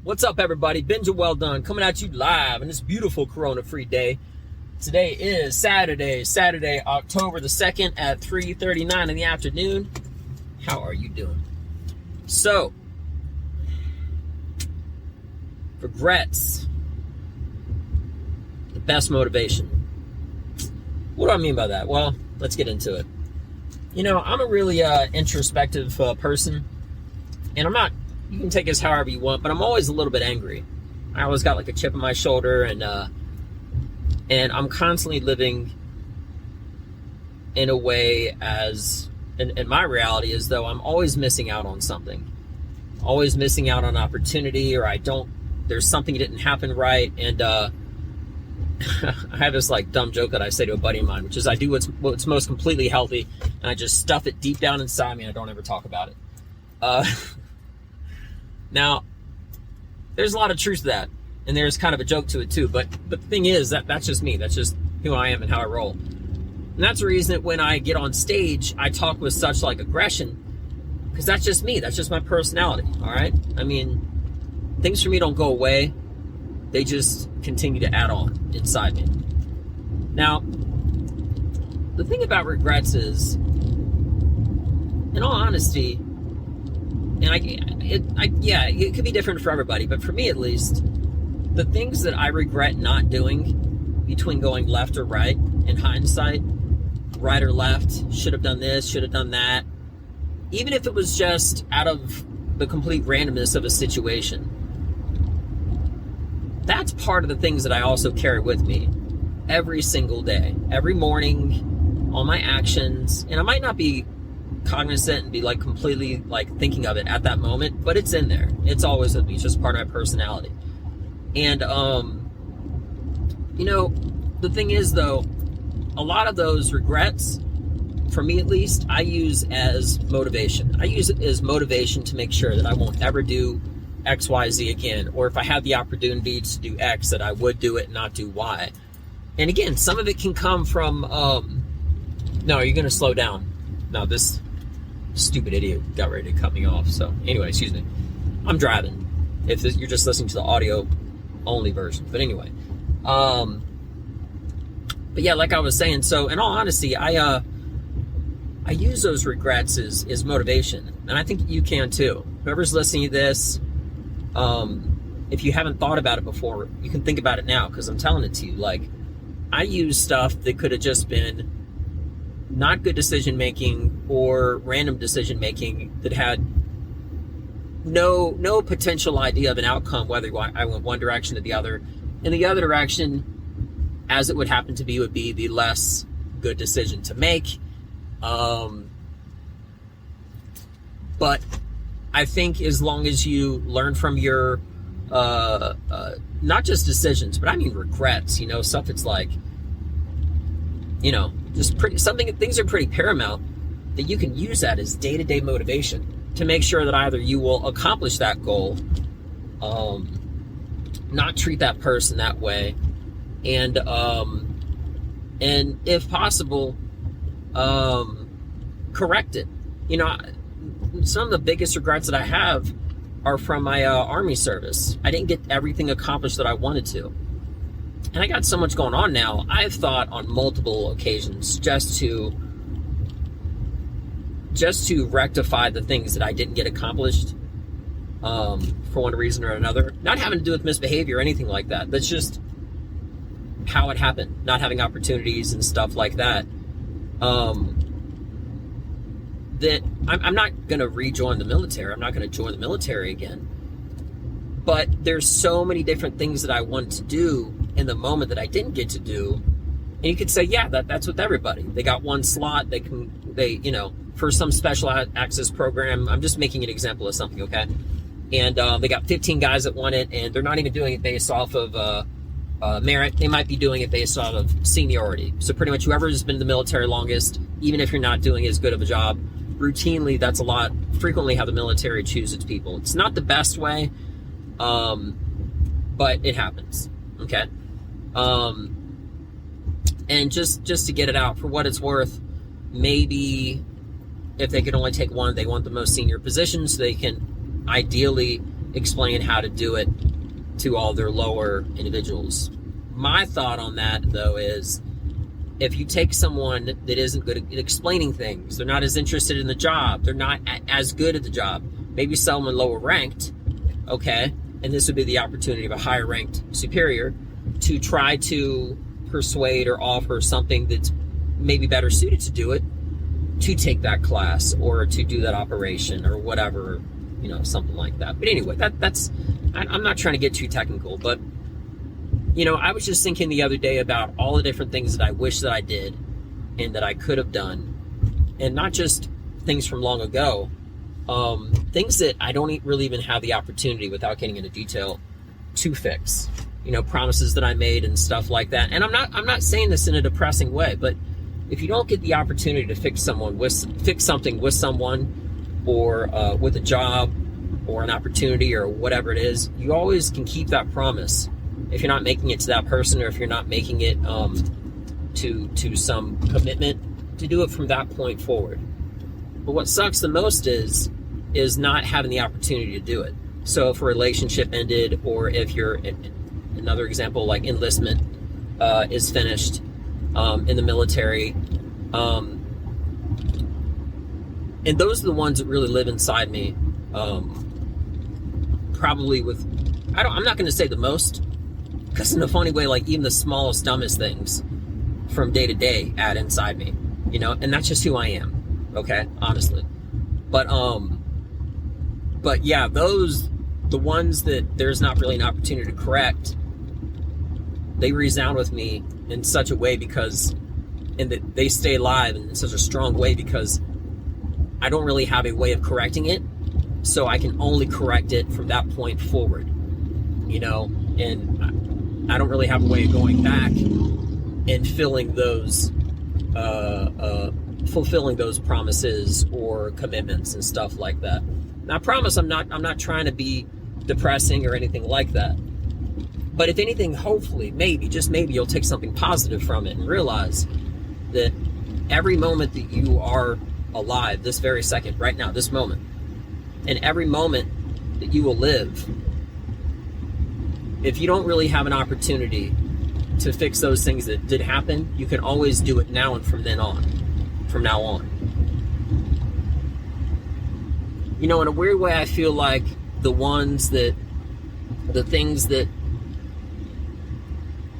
What's up, everybody? Benja Welldone coming at you live on this beautiful corona-free day. Today is Saturday, October the 2nd at 3:39 in the afternoon. How are you doing? So, regrets, the best motivation. What do I mean by that? Well, let's get into it. You know, I'm a really introspective person, and I'm not, you can take this however you want, but I'm always a little bit angry. I always got like a chip on my shoulder, and I'm constantly living in a way in my reality as though I'm always missing out on something. Always missing out on opportunity, or there's something that didn't happen right, and I have this like dumb joke that I say to a buddy of mine, which is I do what's most completely healthy, and I just stuff it deep down inside me and I don't ever talk about it. Now, there's a lot of truth to that, and there's kind of a joke to it too, but the thing is that's just me. That's just who I am and how I roll. And that's the reason that when I get on stage, I talk with such like aggression, because that's just me. That's just my personality, all right? I mean, things for me don't go away. They just continue to add on inside me. Now, the thing about regrets is, in all honesty, and it could be different for everybody, but for me at least, the things that I regret not doing, between going left or right, in hindsight, right or left, should have done this, should have done that, even if it was just out of the complete randomness of a situation, that's part of the things that I also carry with me every single day, every morning, all my actions. And I might not be cognizant and be like completely like thinking of it at that moment, but it's in there. It's always with me. It's just part of my personality. And you know, the thing is though, a lot of those regrets, for me at least, I use as motivation. I use it as motivation to make sure that I won't ever do X, Y, Z again, or if I had the opportunity to do X, that I would do it and not do Y. And again, some of it can come from no, you're gonna slow down. No, this stupid idiot got ready to cut me off. So anyway, excuse me. I'm driving. If you're just listening to the audio only version. But anyway. But yeah, like I was saying, so in all honesty, I use those regrets as motivation. And I think you can too. Whoever's listening to this, if you haven't thought about it before, you can think about it now, because I'm telling it to you. Like, I use stuff that could have just been not good decision making or random decision making that had no potential idea of an outcome, whether I went one direction or the other. And the other direction, as it would happen to be, would be the less good decision to make. But I think as long as you learn from your not just decisions, but I mean regrets, you know, stuff that's like, you know, just things are pretty paramount, that you can use that as day-to-day motivation to make sure that either you will accomplish that goal, not treat that person that way, and if possible, correct it. You know, some of the biggest regrets that I have are from my Army service. I didn't get everything accomplished that I wanted to. And I got so much going on now. I've thought on multiple occasions just to rectify the things that I didn't get accomplished, for one reason or another. Not having to do with misbehavior or anything like that. That's just how it happened. Not having opportunities and stuff like that. That I'm not going to rejoin the military. I'm not going to join the military again. But there's so many different things that I want to do in the moment that I didn't get to do. And you could say, yeah, that's with everybody. They got one slot. They you know, for some special access program. I'm just making an example of something, okay? And they got 15 guys that want it, and they're not even doing it based off of merit. They might be doing it based off of seniority. So pretty much whoever's been in the military longest, even if you're not doing as good of a job, routinely, that's frequently how the military chooses its people. It's not the best way, but it happens, okay? And just to get it out, for what it's worth, maybe if they could only take one, they want the most senior position, so they can ideally explain how to do it to all their lower individuals. My thought on that, though, is if you take someone that isn't good at explaining things, they're not as interested in the job, they're not as good at the job, maybe someone lower ranked, okay, and this would be the opportunity of a higher ranked superior to try to persuade or offer something that's maybe better suited to do it, to take that class or to do that operation or whatever, something like that. But anyway, I'm not trying to get too technical, but I was just thinking the other day about all the different things that I wish that I did and that I could have done, and not just things from long ago, things that I don't really even have the opportunity, without getting into detail, to fix. Promises that I made and stuff like that. And I'm not saying this in a depressing way, but if you don't get the opportunity to fix something with someone, or with a job or an opportunity or whatever it is, you always can keep that promise. If you're not making it to that person, or if you're not making it to some commitment, to do it from that point forward. But what sucks the most is not having the opportunity to do it. So if a relationship ended, or if you're, another example, like enlistment is finished in the military, and those are the ones that really live inside me, probably with, I'm not going to say the most, because in a funny way, like even the smallest, dumbest things from day to day add inside me, and that's just who I am, okay, honestly. But yeah, the ones that there's not really an opportunity to correct, they resound with me in such a way and that they stay alive in such a strong way, because I don't really have a way of correcting it, so I can only correct it from that point forward, and I don't really have a way of going back and fulfilling those promises or commitments and stuff like that. And I promise I'm not trying to be depressing or anything like that. But if anything, hopefully, maybe, just maybe, you'll take something positive from it and realize that every moment that you are alive, this very second, right now, this moment, and every moment that you will live, if you don't really have an opportunity to fix those things that did happen, you can always do it now and from now on. In a weird way, I feel like the things that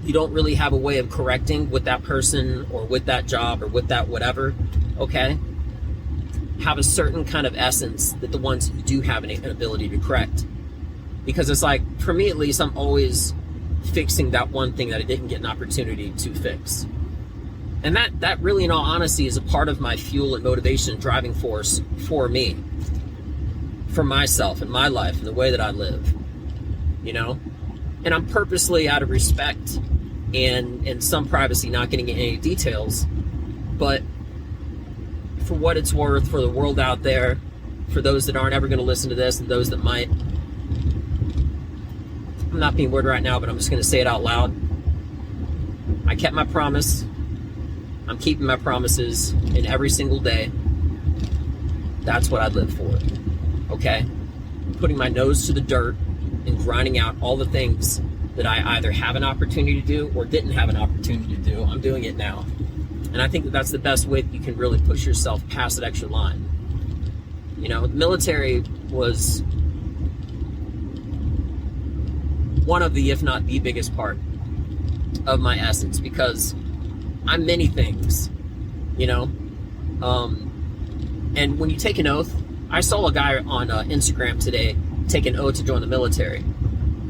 you don't really have a way of correcting with that person or with that job or with that whatever, okay, have a certain kind of essence that the ones that you do have an ability to correct. Because it's like, for me at least, I'm always fixing that one thing that I didn't get an opportunity to fix. And that really, in all honesty, is a part of my fuel and motivation and driving force for me, for myself and my life and the way that I live, And I'm purposely, out of respect and some privacy, not getting into any details, but for what it's worth, for the world out there, for those that aren't ever going to listen to this and those that might, I'm not being weird right now, but I'm just going to say it out loud. I kept my promise. I'm keeping my promises in every single day. That's what I live for. Okay? Putting my nose to the dirt and grinding out all the things that I either have an opportunity to do or didn't have an opportunity to do. I'm doing it now. And I think that that's the best way that you can really push yourself past that extra line. The military was one of the, if not the biggest part of my essence, because I'm many things, and when you take an oath, I saw a guy on Instagram today take an oath to join the military.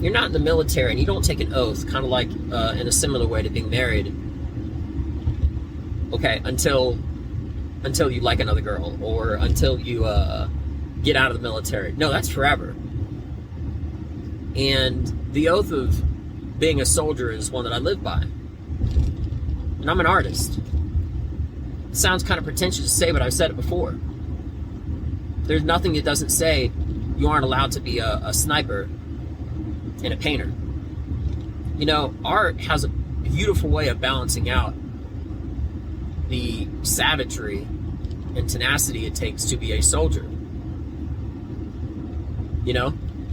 You're not in the military and you don't take an oath, kind of like in a similar way to being married, okay, until you like another girl, or until you get out of the military. No, that's forever. And the oath of being a soldier is one that I live by. And I'm an artist. It sounds kind of pretentious to say, but I've said it before. There's nothing that doesn't say you aren't allowed to be a sniper and a painter. Art has a beautiful way of balancing out the savagery and tenacity it takes to be a soldier.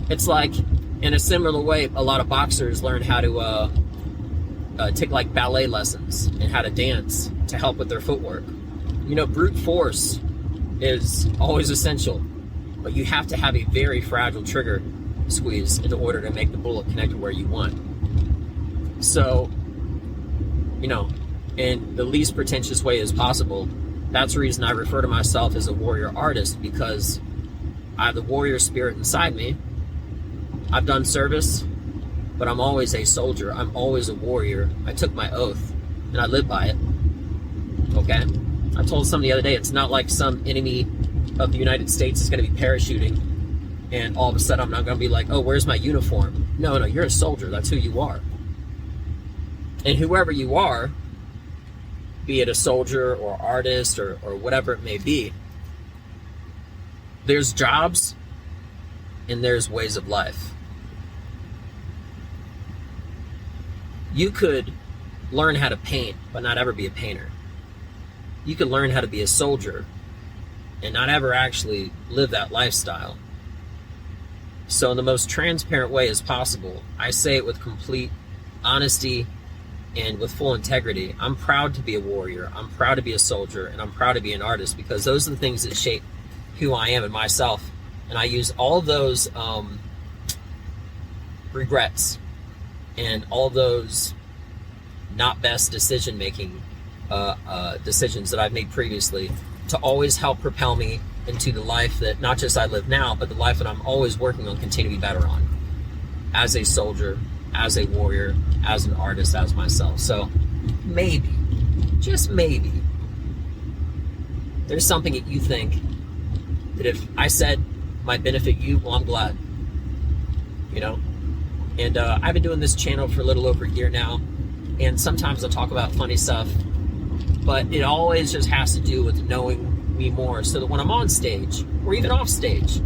It's like, in a similar way, a lot of boxers learn how to take like ballet lessons and how to dance to help with their footwork. You know, brute force is always essential, but you have to have a very fragile trigger squeeze in order to make the bullet connect to where you want. So, you know, in the least pretentious way as possible, that's the reason I refer to myself as a warrior artist, because I have the warrior spirit inside me. I've done service, but I'm always a soldier. I'm always a warrior. I took my oath, and I live by it. Okay? I told somebody the other day, it's not like some enemy of the United States is going to be parachuting, and all of a sudden I'm not going to be like, oh, where's my uniform? No, you're a soldier. That's who you are. And whoever you are, be it a soldier or artist or whatever it may be, there's jobs and there's ways of life. You could learn how to paint, but not ever be a painter. You could learn how to be a soldier and not ever actually live that lifestyle. So in the most transparent way as possible, I say it with complete honesty and with full integrity. I'm proud to be a warrior. I'm proud to be a soldier, and I'm proud to be an artist, because those are the things that shape who I am and myself. And I use all those regrets and all those not best decision-making decisions that I've made previously to always help propel me into the life that not just I live now, but the life that I'm always working on, continue to be better on, as a soldier, as a warrior, as an artist, as myself. So maybe, just maybe, there's something that you think that if I said might benefit you, well, I'm glad, you know? And I've been doing this channel for a little over a year now, and sometimes I'll talk about funny stuff, but it always just has to do with knowing me more, so that when I'm on stage, or even off stage,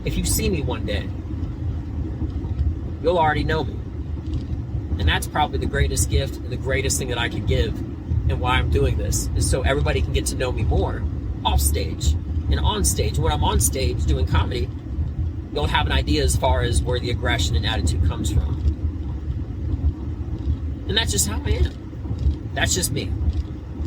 if you see me one day, you'll already know me. And that's probably the greatest gift and the greatest thing that I could give, and why I'm doing this, is so everybody can get to know me more off stage and on stage. When I'm on stage doing comedy, you'll have an idea as far as where the aggression and attitude comes from. And that's just how I am. That's just me.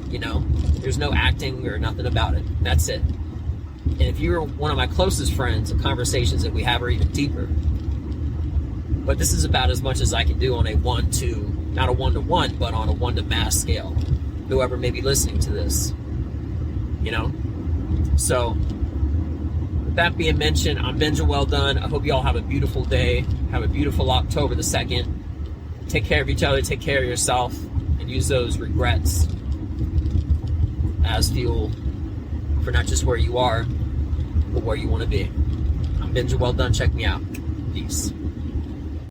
You know, there's no acting or nothing about it. That's it. And if you're one of my closest friends, the conversations that we have are even deeper. But this is about as much as I can do on a not a one-to-one, but on a one-to-mass scale. Whoever may be listening to this, you know? So, with that being mentioned, I'm Benja Welldone. I hope you all have a beautiful day. Have a beautiful October the 2nd. Take care of each other, take care of yourself, and use those regrets as fuel for not just where you are, but where you want to be. I'm Benja Welldone. Check me out. Peace.